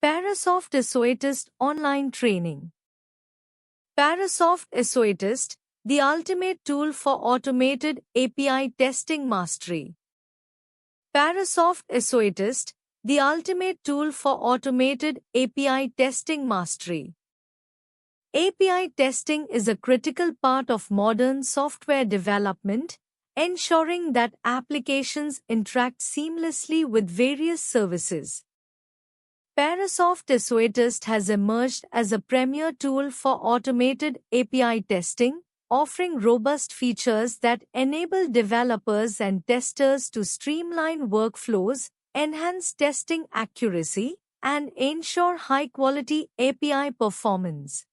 Parasoft SOATist Online Training. Parasoft SOATist, the ultimate tool for automated API testing mastery. Parasoft SOATist, the ultimate tool for automated API testing mastery. API testing is a critical part of modern software development, ensuring that applications interact seamlessly with various services. Parasoft SOATist has emerged as a premier tool for automated API testing, offering robust features that enable developers and testers to streamline workflows, enhance testing accuracy, and ensure high-quality API performance.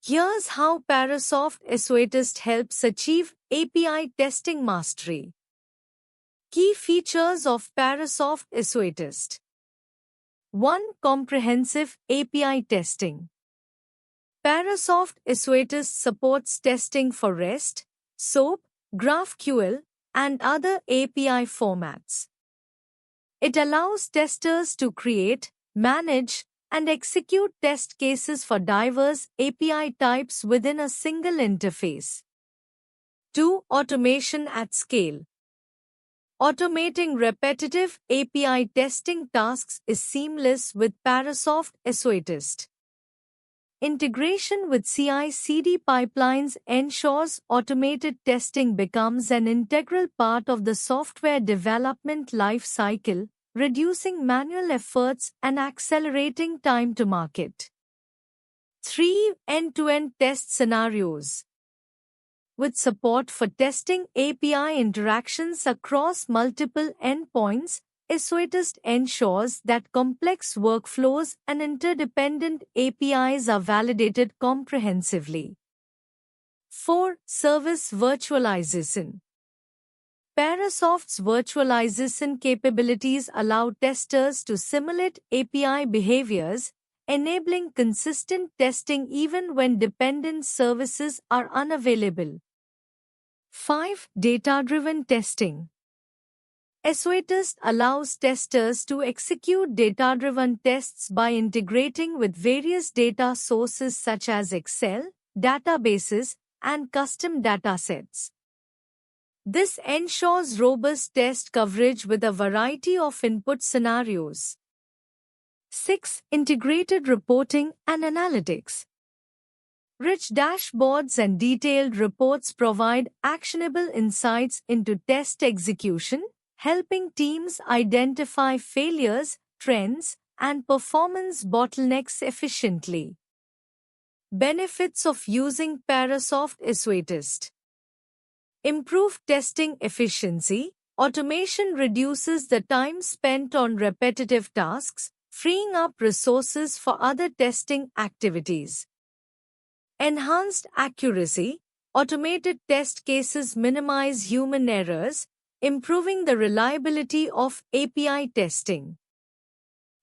Here's how Parasoft SOATist helps achieve API testing mastery. Key features of Parasoft SOATist. 1. Comprehensive API testing. Parasoft SOATist supports testing for REST, SOAP, GraphQL, and other API formats. It allows testers to create, manage, and execute test cases for diverse API types within a single interface. 2. Automation at scale. Automating repetitive API testing tasks is seamless with Parasoft SOATist. Integration with CI/CD pipelines ensures automated testing becomes an integral part of the software development lifecycle, reducing manual efforts and accelerating time to market. 3. End-to-end test scenarios. With support for testing API interactions across multiple endpoints, SOATist ensures that complex workflows and interdependent APIs are validated comprehensively. 4. Service virtualization. Parasoft's virtualization capabilities allow testers to simulate API behaviors, enabling consistent testing even when dependent services are unavailable. 5. Data-driven testing. SOATist allows testers to execute data-driven tests by integrating with various data sources such as Excel, databases, and custom datasets. This ensures robust test coverage with a variety of input scenarios. 6. Integrated reporting and analytics. Rich dashboards and detailed reports provide actionable insights into test execution, helping teams identify failures, trends, and performance bottlenecks efficiently. Benefits of using Parasoft SOATist. Improved testing efficiency. Automation reduces the time spent on repetitive tasks, freeing up resources for other testing activities. Enhanced accuracy. Automated test cases minimize human errors, improving the reliability of API testing.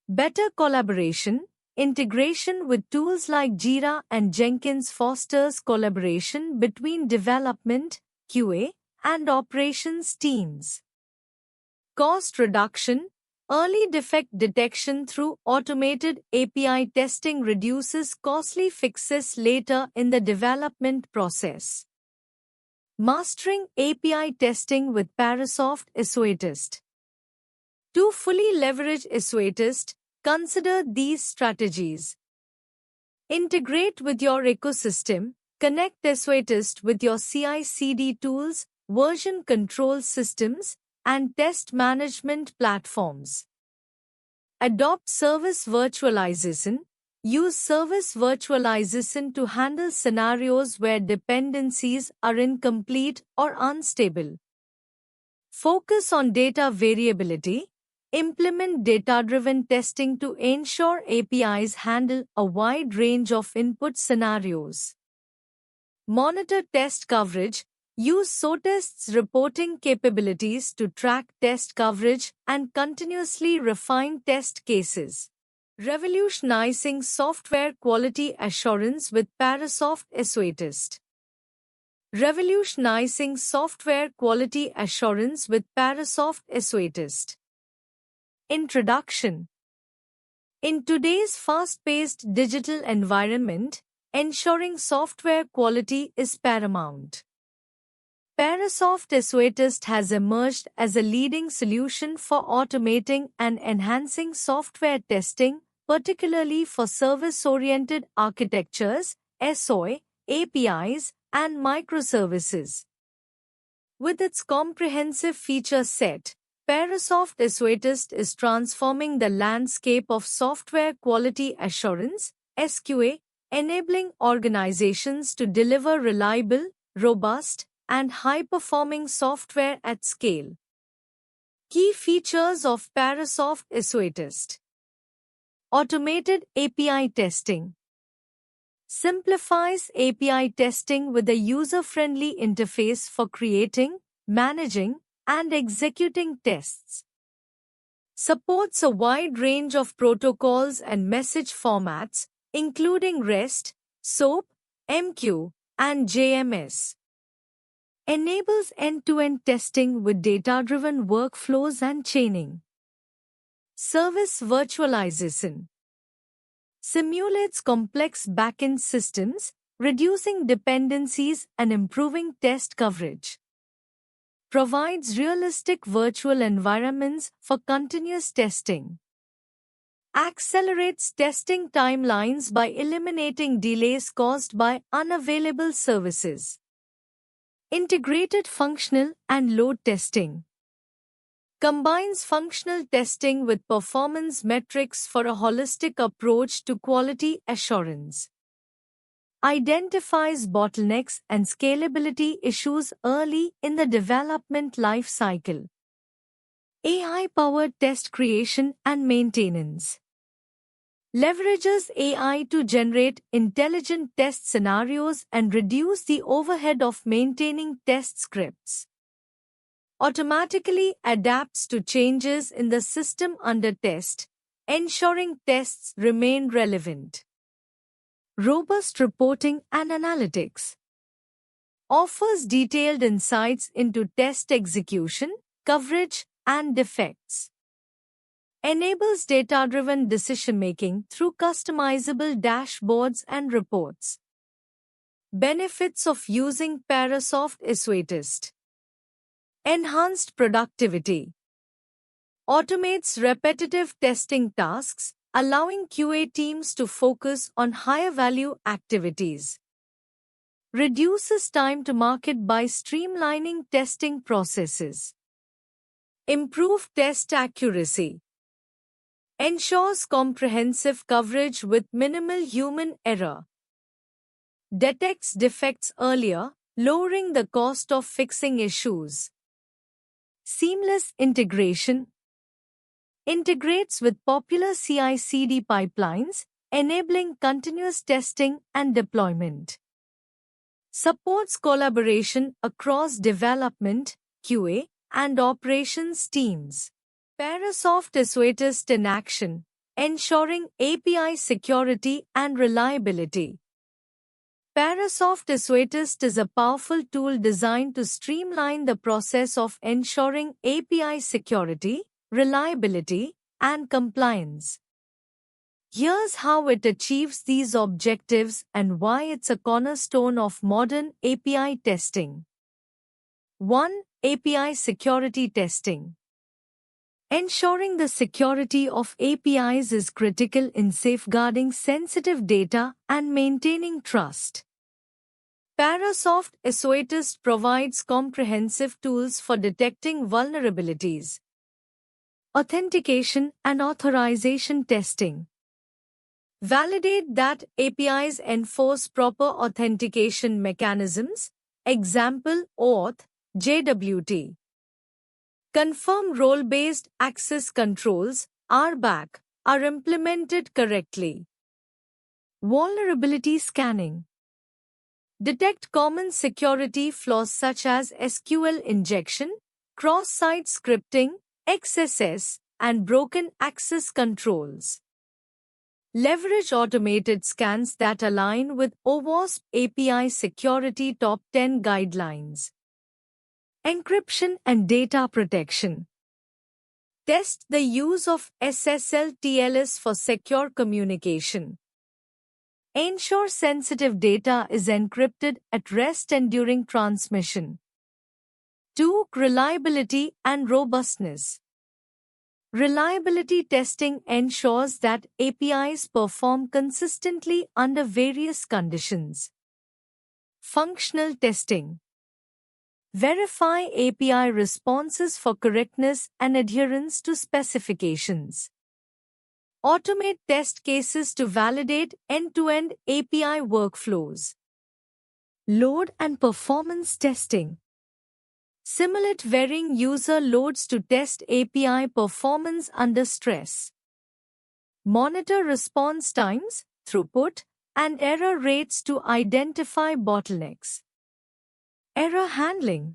Better collaboration. Integration with tools like Jira and Jenkins fosters collaboration between development, QA, and operations teams. Cost reduction. Early defect detection through automated API testing reduces costly fixes later in the development process. Mastering API testing with Parasoft SOATist. To fully leverage SOATist, consider these strategies. Integrate with your ecosystem. Connect SOATist with your CI/CD tools, version control systems, and test management platforms. Adopt service virtualization. Use service virtualization to handle scenarios where dependencies are incomplete or unstable. Focus on data variability. Implement data-driven testing to ensure APIs handle a wide range of input scenarios. Monitor test coverage. Use SOATist's reporting capabilities to track test coverage and continuously refine test cases. Revolutionizing software quality assurance with Parasoft SOATist. Revolutionizing software quality assurance with Parasoft SOATist. Introduction. In today's fast-paced digital environment, ensuring software quality is paramount. Parasoft Esoetist has emerged as a leading solution for automating and enhancing software testing, particularly for service-oriented architectures, SOA, APIs, and microservices. With its comprehensive feature set, Parasoft Esoetist is transforming the landscape of software quality assurance, SQA, enabling organizations to deliver reliable, robust, and high-performing software at scale. Key features of Parasoft Esoetist: automated API testing. Simplifies API testing with a user-friendly interface for creating, managing, and executing tests. Supports a wide range of protocols and message formats, including REST, SOAP, MQ, and JMS. Enables end-to-end testing with data-driven workflows and chaining. Service virtualization. Simulates complex backend systems, reducing dependencies and improving test coverage. Provides realistic virtual environments for continuous testing. Accelerates testing timelines by eliminating delays caused by unavailable services. Integrated functional and load testing. Combines functional testing with performance metrics for a holistic approach to quality assurance. Identifies bottlenecks and scalability issues early in the development life cycle. AI-powered test creation and maintenance. Leverages AI to generate intelligent test scenarios and reduce the overhead of maintaining test scripts. Automatically adapts to changes in the system under test, ensuring tests remain relevant. Robust reporting and analytics. Offers detailed insights into test execution, coverage, and defects. Enables data-driven decision-making through customizable dashboards and reports. Benefits of using Parasoft Esoetist. Enhanced productivity. Automates repetitive testing tasks, allowing QA teams to focus on higher-value activities. Reduces time to market by streamlining testing processes. Improved test accuracy. Ensures comprehensive coverage with minimal human error. Detects defects earlier, lowering the cost of fixing issues. Seamless integration. Integrates with popular CI/CD pipelines, enabling continuous testing and deployment. Supports collaboration across development, QA, and operations teams. Parasoft Esoetist in action, ensuring API security and reliability. Parasoft Esoetist is a powerful tool designed to streamline the process of ensuring API security, reliability, and compliance. Here's how it achieves these objectives and why it's a cornerstone of modern API testing. 1. API security testing. Ensuring the security of APIs is critical in safeguarding sensitive data and maintaining trust. Parasoft Esoetist provides comprehensive tools for detecting vulnerabilities. Authentication and authorization testing. Validate that APIs enforce proper authentication mechanisms, example OAuth, JWT. Confirm role-based access controls, RBAC, are implemented correctly. Vulnerability scanning. Detect common security flaws such as SQL injection, cross-site scripting, XSS, and broken access controls. Leverage automated scans that align with OWASP API Security Top 10 guidelines. Encryption and data protection. Test the use of SSL TLS for secure communication. Ensure sensitive data is encrypted at rest and during transmission. 2. Reliability and robustness. Reliability testing ensures that APIs perform consistently under various conditions. Functional testing. Verify API responses for correctness and adherence to specifications. Automate test cases to validate end-to-end API workflows. Load and performance testing. Simulate varying user loads to test API performance under stress. Monitor response times, throughput, and error rates to identify bottlenecks. Error handling.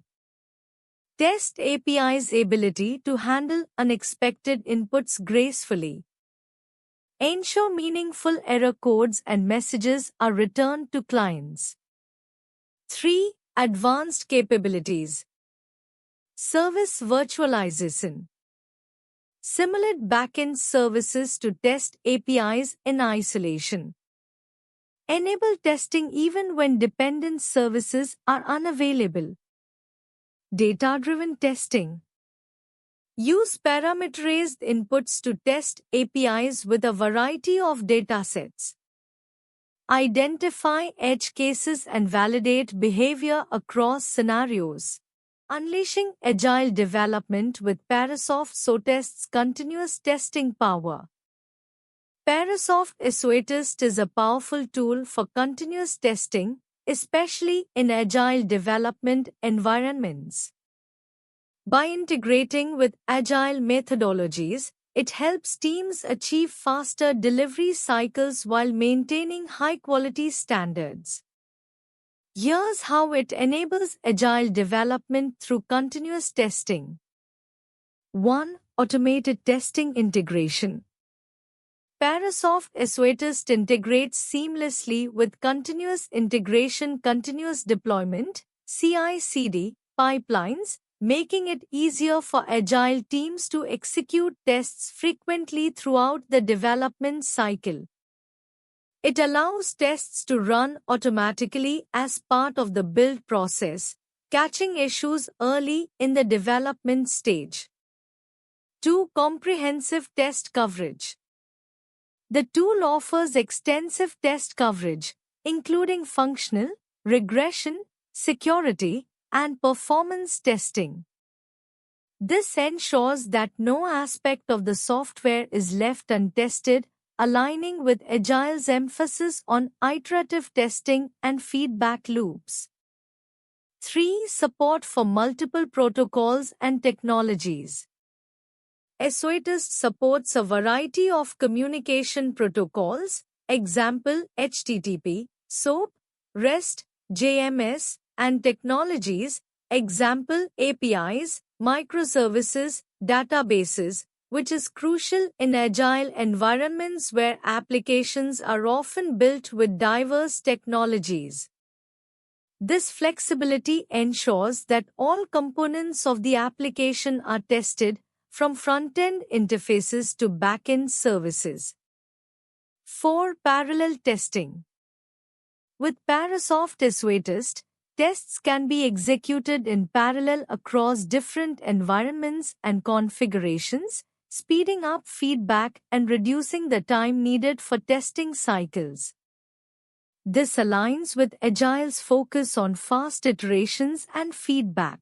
Test API's ability to handle unexpected inputs gracefully. Ensure meaningful error codes and messages are returned to clients. 3. Advanced capabilities. Service virtualization. Simulate backend services to test APIs in isolation. Enable testing even when dependent services are unavailable. Data-driven testing. Use parameterized inputs to test APIs with a variety of datasets. Identify edge cases and validate behavior across scenarios. Unleashing agile development with Parasoft SOTEST's continuous testing power. Parasoft SOTEST is a powerful tool for continuous testing, especially in agile development environments. By integrating with agile methodologies, it helps teams achieve faster delivery cycles while maintaining high-quality standards. Here's how it enables agile development through continuous testing. 1. Automated testing integration. Parasoft SOTEST integrates seamlessly with continuous integration, continuous deployment, CI/CD, pipelines, making it easier for agile teams to execute tests frequently throughout the development cycle. It allows tests to run automatically as part of the build process, catching issues early in the development stage. 2. Comprehensive test coverage. The tool offers extensive test coverage, including functional, regression, security, and performance testing. This ensures that no aspect of the software is left untested, aligning with Agile's emphasis on iterative testing and feedback loops. 3. Support for multiple protocols and technologies. SOTEST supports a variety of communication protocols, example HTTP, SOAP, REST, JMS, and technologies, example APIs, microservices, databases, which is crucial in agile environments where applications are often built with diverse technologies. This flexibility ensures that all components of the application are tested, from front-end interfaces to back-end services. 4. Parallel testing. With Parasoft SOTEST, tests can be executed in parallel across different environments and configurations, speeding up feedback and reducing the time needed for testing cycles. This aligns with Agile's focus on fast iterations and feedback.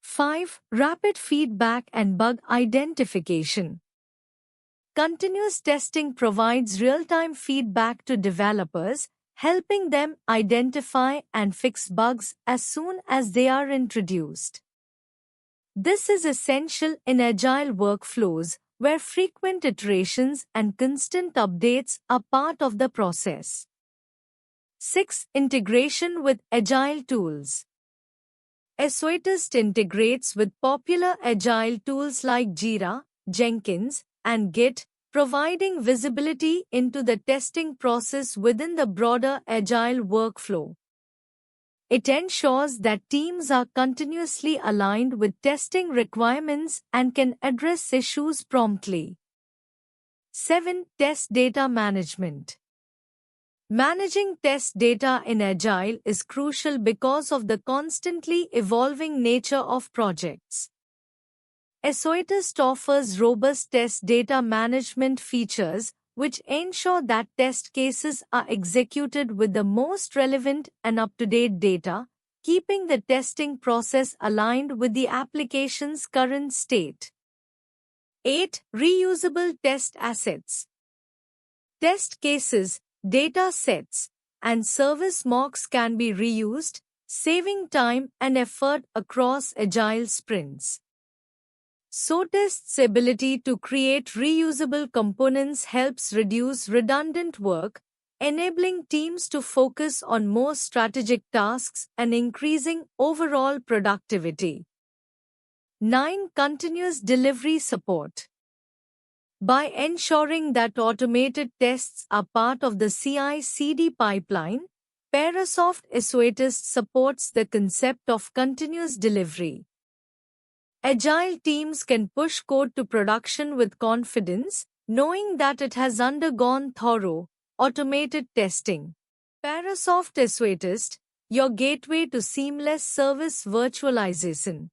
5. Rapid feedback and bug identification. Continuous testing provides real-time feedback to developers, helping them identify and fix bugs as soon as they are introduced. This is essential in agile workflows, where frequent iterations and constant updates are part of the process. 6. Integration with agile tools. SOTEST integrates with popular agile tools like Jira, Jenkins, and Git, providing visibility into the testing process within the broader agile workflow. It ensures that teams are continuously aligned with testing requirements and can address issues promptly. 7. Test data management. Managing test data in Agile is crucial because of the constantly evolving nature of projects. Azoetest offers robust test data management features which ensure that test cases are executed with the most relevant and up-to-date data, keeping the testing process aligned with the application's current state. 8. Reusable test assets. Test cases, data sets, and service mocks can be reused, saving time and effort across Agile sprints. Azotest's ability to create reusable components helps reduce redundant work, enabling teams to focus on more strategic tasks and increasing overall productivity. 9. Continuous delivery support. By ensuring that automated tests are part of the CI/CD pipeline, Parasoft Azoetest supports the concept of continuous delivery. Agile teams can push code to production with confidence, knowing that it has undergone thorough, automated testing. Parasoft Azoetest, your gateway to seamless service virtualization.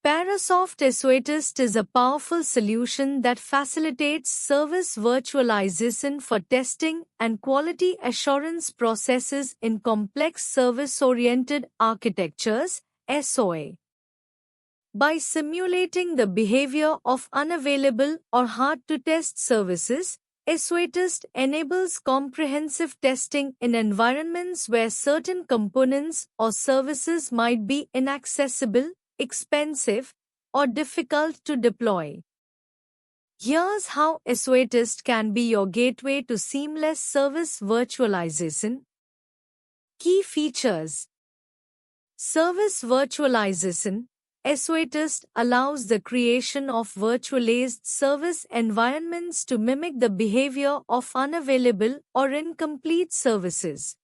Parasoft Azoetest is a powerful solution that facilitates service virtualization for testing and quality assurance processes in complex service-oriented architectures, SOA. By simulating the behavior of unavailable or hard-to-test services, Azoetest enables comprehensive testing in environments where certain components or services might be inaccessible, expensive, or difficult to deploy. Here's how Azoetest can be your gateway to seamless service virtualization. Key features. Service virtualization. Azoetest allows the creation of virtualized service environments to mimic the behavior of unavailable or incomplete services.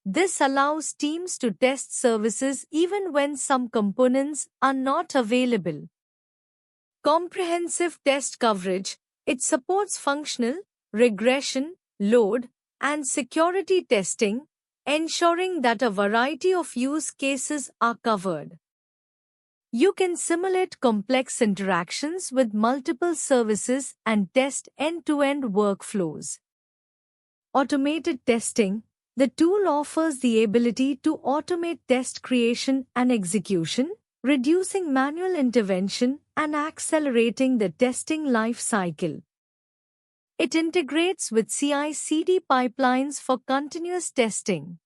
This allows teams to test services even when some components are not available. Comprehensive test coverage. It supports functional, regression, load, and security testing, ensuring that a variety of use cases are covered. You can simulate complex interactions with multiple services and test end-to-end workflows. Automated testing. The tool offers the ability to automate test creation and execution, reducing manual intervention and accelerating the testing life cycle. It integrates with CI/CD pipelines for continuous testing.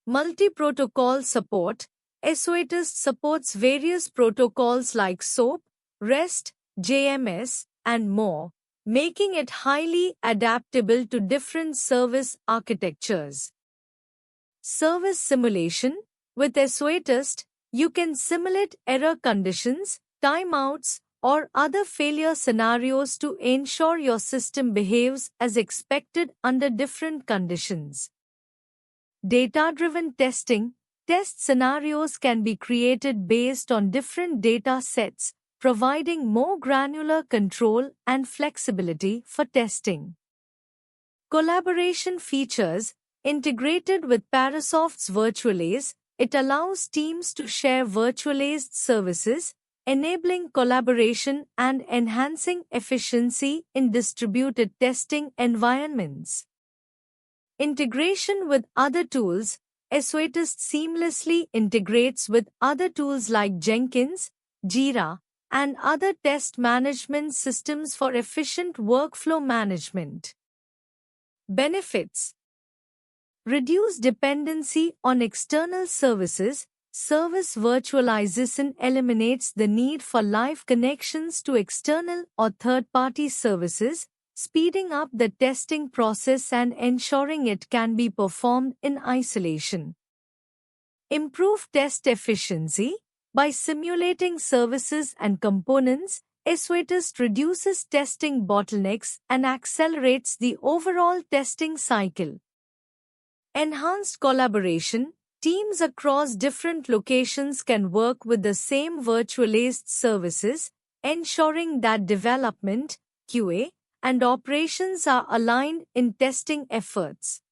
Multi-protocol support. Azoetest supports various protocols like SOAP, REST, JMS, and more, making it highly adaptable to different service architectures. Service simulation. With Azoetest, you can simulate error conditions, timeouts, or other failure scenarios to ensure your system behaves as expected under different conditions. Data-driven testing. Test scenarios can be created based on different data sets, providing more granular control and flexibility for testing. Collaboration features. Integrated with Parasoft's Virtualize, it allows teams to share virtualized services, enabling collaboration and enhancing efficiency in distributed testing environments. Integration with other tools. Azoetest seamlessly integrates with other tools like Jenkins, Jira, and other test management systems for efficient workflow management. Benefits. Reduce dependency on external services. Service virtualization eliminates the need for live connections to external or third-party services, speeding up the testing process and ensuring it can be performed in isolation. Improve test efficiency. By simulating services and components, Azoetest reduces testing bottlenecks and accelerates the overall testing cycle. Enhanced collaboration. Teams across different locations can work with the same virtualized services, ensuring that development, QA, and operations are aligned in testing efforts.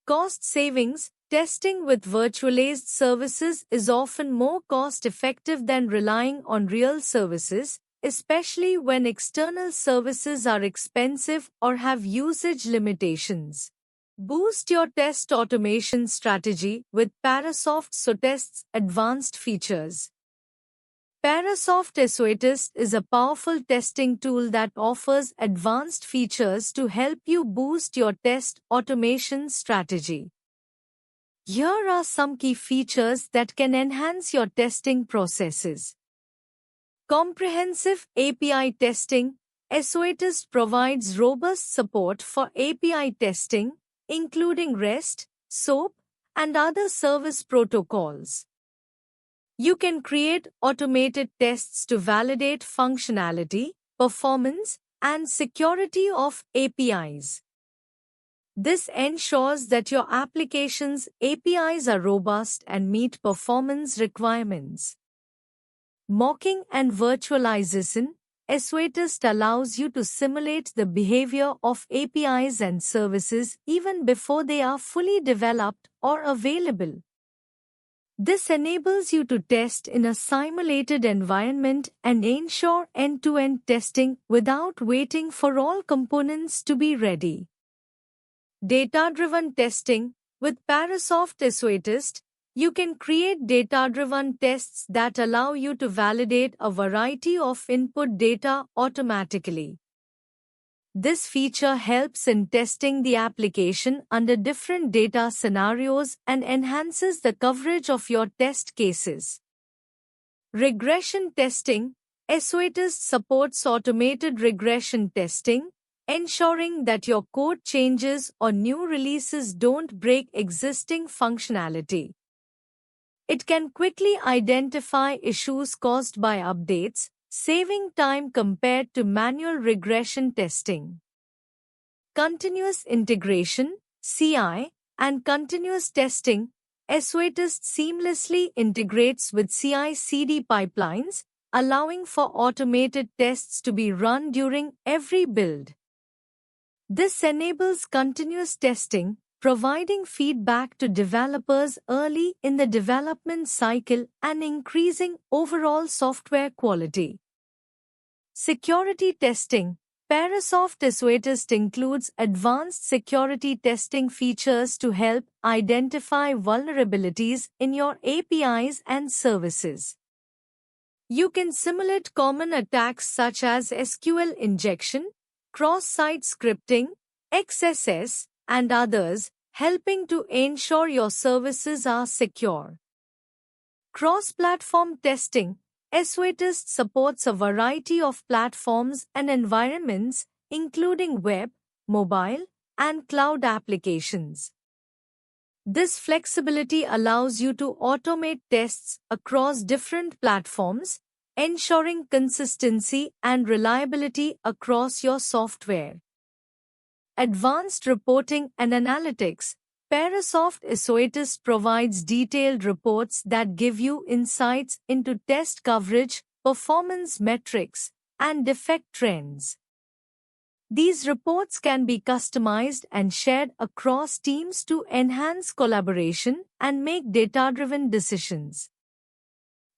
Cost savings. Testing with virtualized services is often more cost-effective than relying on real services, especially when external services are expensive or have usage limitations. Boost your test automation strategy with Parasoft SOTEST's advanced features. Parasoft SOTEST is a powerful testing tool that offers advanced features to help you boost your test automation strategy. Here are some key features that can enhance your testing processes. Comprehensive API testing. SOTEST provides robust support for API testing, including REST, SOAP, and other service protocols. You can create automated tests to validate functionality, performance, and security of APIs. This ensures that your application's APIs are robust and meet performance requirements. Mocking and virtualization. SOTEST allows you to simulate the behavior of APIs and services even before they are fully developed or available. This enables you to test in a simulated environment and ensure end-to-end testing without waiting for all components to be ready. Data-driven testing. With Parasoft SOTEST, you can create data-driven tests that allow you to validate a variety of input data automatically. This feature helps in testing the application under different data scenarios and enhances the coverage of your test cases. Regression testing. SOTEST supports automated regression testing, ensuring that your code changes or new releases don't break existing functionality. It can quickly identify issues caused by updates, saving time compared to manual regression testing. Continuous integration, CI, and continuous testing. SOTEST seamlessly integrates with CI/CD pipelines, allowing for automated tests to be run during every build. This enables continuous testing, providing feedback to developers early in the development cycle and increasing overall software quality. Security testing. Parasoft SOTEST includes advanced security testing features to help identify vulnerabilities in your APIs and services. You can simulate common attacks such as SQL injection, cross-site scripting, XSS, and others, helping to ensure your services are secure. Cross-platform testing. SOTEST supports a variety of platforms and environments, including web, mobile, and cloud applications. This flexibility allows you to automate tests across different platforms, ensuring consistency and reliability across your software. Advanced reporting and analytics. Parasoft SOTEST provides detailed reports that give you insights into test coverage, performance metrics, and defect trends. These reports can be customized and shared across teams to enhance collaboration and make data-driven decisions.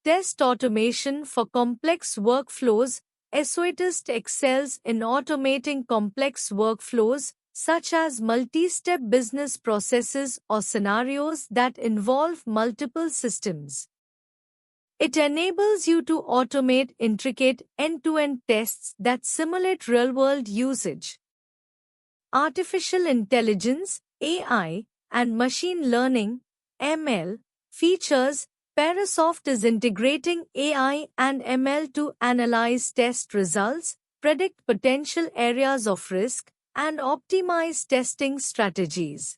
Test automation for complex workflows. SOTEST excels in automating complex workflows, such as multi-step business processes or scenarios that involve multiple systems. It enables you to automate intricate end-to-end tests that simulate real-world usage. Artificial intelligence, AI, and machine learning, ML, features. Parasoft is integrating AI and ML to analyze test results, predict potential areas of risk, and optimize testing strategies.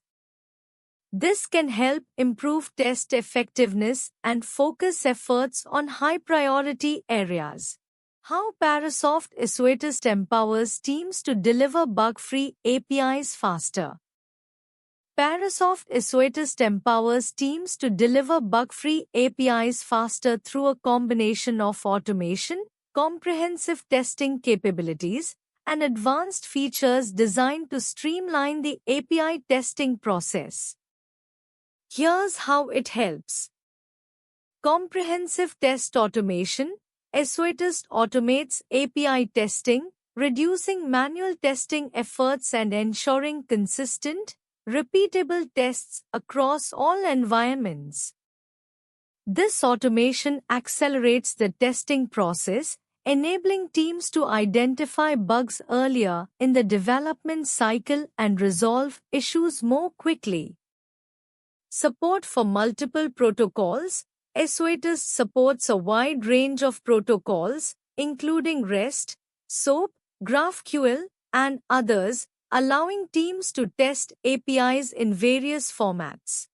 This can help improve test effectiveness and focus efforts on high-priority areas. How Parasoft SOTEST empowers teams to deliver bug-free APIs faster. Parasoft Issuetist empowers teams to deliver bug-free APIs faster through a combination of automation, comprehensive testing capabilities, and advanced features designed to streamline the API testing process. Here's how it helps. Comprehensive test automation. Issuetist automates API testing, reducing manual testing efforts and ensuring consistent, repeatable tests across all environments. This automation accelerates the testing process, enabling teams to identify bugs earlier in the development cycle and resolve issues more quickly. Support for multiple protocols. Issuetist supports a wide range of protocols, including REST, SOAP, GraphQL, and others, allowing teams to test APIs in various formats.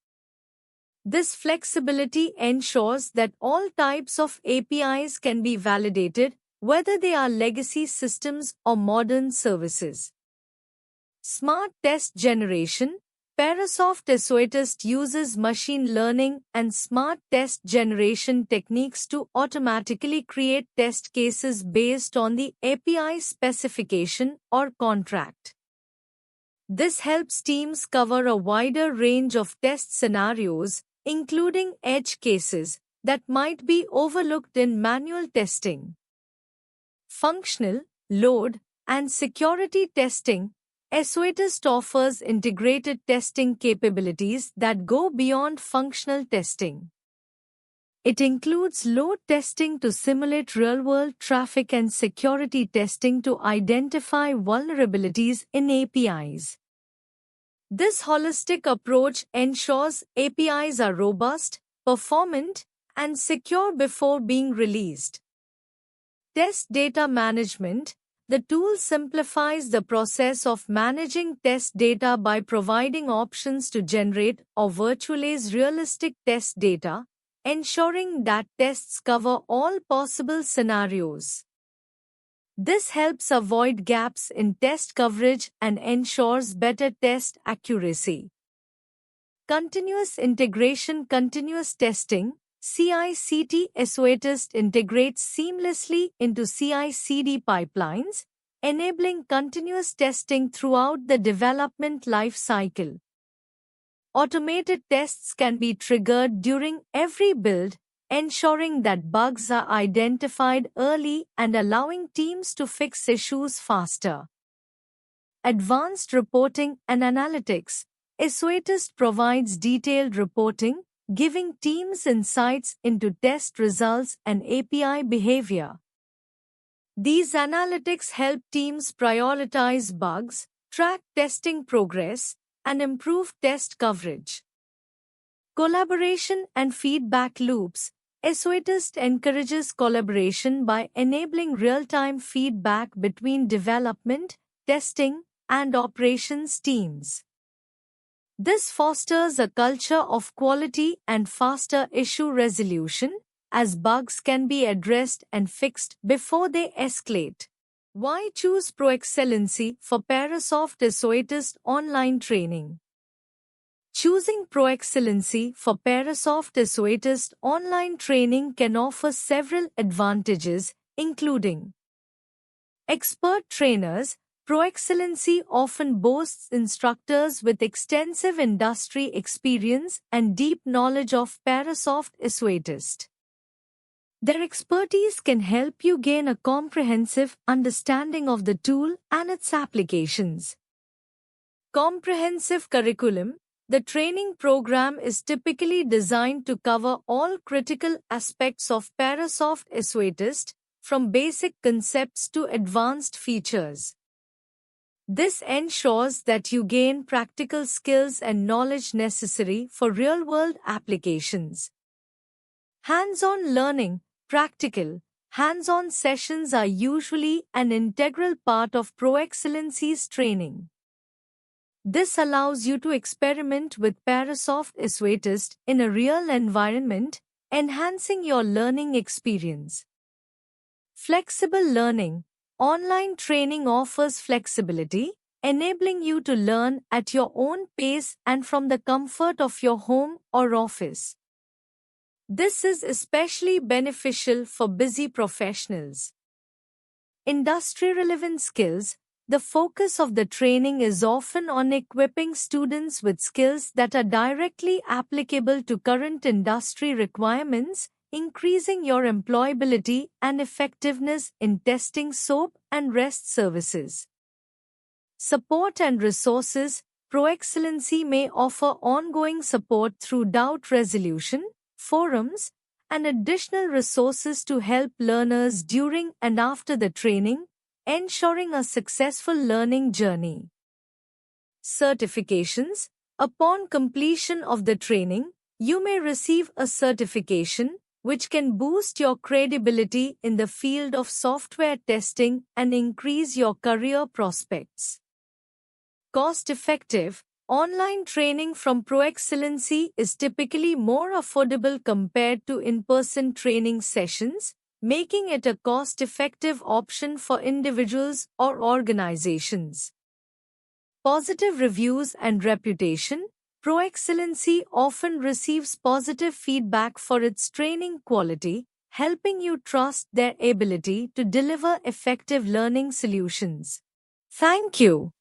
This flexibility ensures that all types of APIs can be validated, whether they are legacy systems or modern services. Smart test generation. Parasoft Issuetist uses machine learning and smart test generation techniques to automatically create test cases based on the API specification or contract. This helps teams cover a wider range of test scenarios, including edge cases that might be overlooked in manual testing. Functional, load, and security testing. Issuetist offers integrated testing capabilities that go beyond functional testing. It includes load testing to simulate real-world traffic and security testing to identify vulnerabilities in APIs. This holistic approach ensures APIs are robust, performant, and secure before being released. Test data management. The tool simplifies the process of managing test data by providing options to generate or virtualize realistic test data, ensuring that tests cover all possible scenarios. This helps avoid gaps in test coverage and ensures better test accuracy. Continuous integration. Continuous testing. CI/CD. Issuetist integrates seamlessly into CI/CD pipelines, enabling continuous testing throughout the development life cycle. Automated tests can be triggered during every build, ensuring that bugs are identified early and allowing teams to fix issues faster. Advanced reporting and analytics. Issuetist provides detailed reporting, giving teams insights into test results and API behavior. These analytics help teams prioritize bugs, track testing progress, and improve test coverage. Collaboration and feedback loops. Issuetist encourages collaboration by enabling real-time feedback between development, testing, and operations teams. This fosters a culture of quality and faster issue resolution, as bugs can be addressed and fixed before they escalate. Why choose ProExcellency for Parasoft Issuetist online training? Choosing ProExcellency for Parasoft Issuetist online training can offer several advantages, including expert trainers. ProExcellency often boasts instructors with extensive industry experience and deep knowledge of Parasoft Issuetist. Their expertise can help you gain a comprehensive understanding of the tool and its applications. Comprehensive curriculum. The training program is typically designed to cover all critical aspects of Parasoft Issuetist, from basic concepts to advanced features. This ensures that you gain practical skills and knowledge necessary for real-world applications. Hands-on learning. Practical, hands-on sessions are usually an integral part of ProExcellency's training. This allows you to experiment with Parasoft Issuetist in a real environment, enhancing your learning experience. Flexible learning. Online training offers flexibility, enabling you to learn at your own pace and from the comfort of your home or office. This is especially beneficial for busy professionals. Industry-relevant skills. The focus of the training is often on equipping students with skills that are directly applicable to current industry requirements, increasing your employability and effectiveness in testing SOAP and REST services. Support and resources. ProExcellency may offer ongoing support through doubt resolution, forums, and additional resources to help learners during and after the training, ensuring a successful learning journey. Certifications. Upon completion of the training, you may receive a certification which can boost your credibility in the field of software testing and increase your career prospects. Cost-effective. Online training from ProExcellency is typically more affordable compared to in-person training sessions, making it a cost-effective option for individuals or organizations. Positive reviews and reputation. ProExcellency often receives positive feedback for its training quality, helping you trust their ability to deliver effective learning solutions. Thank you.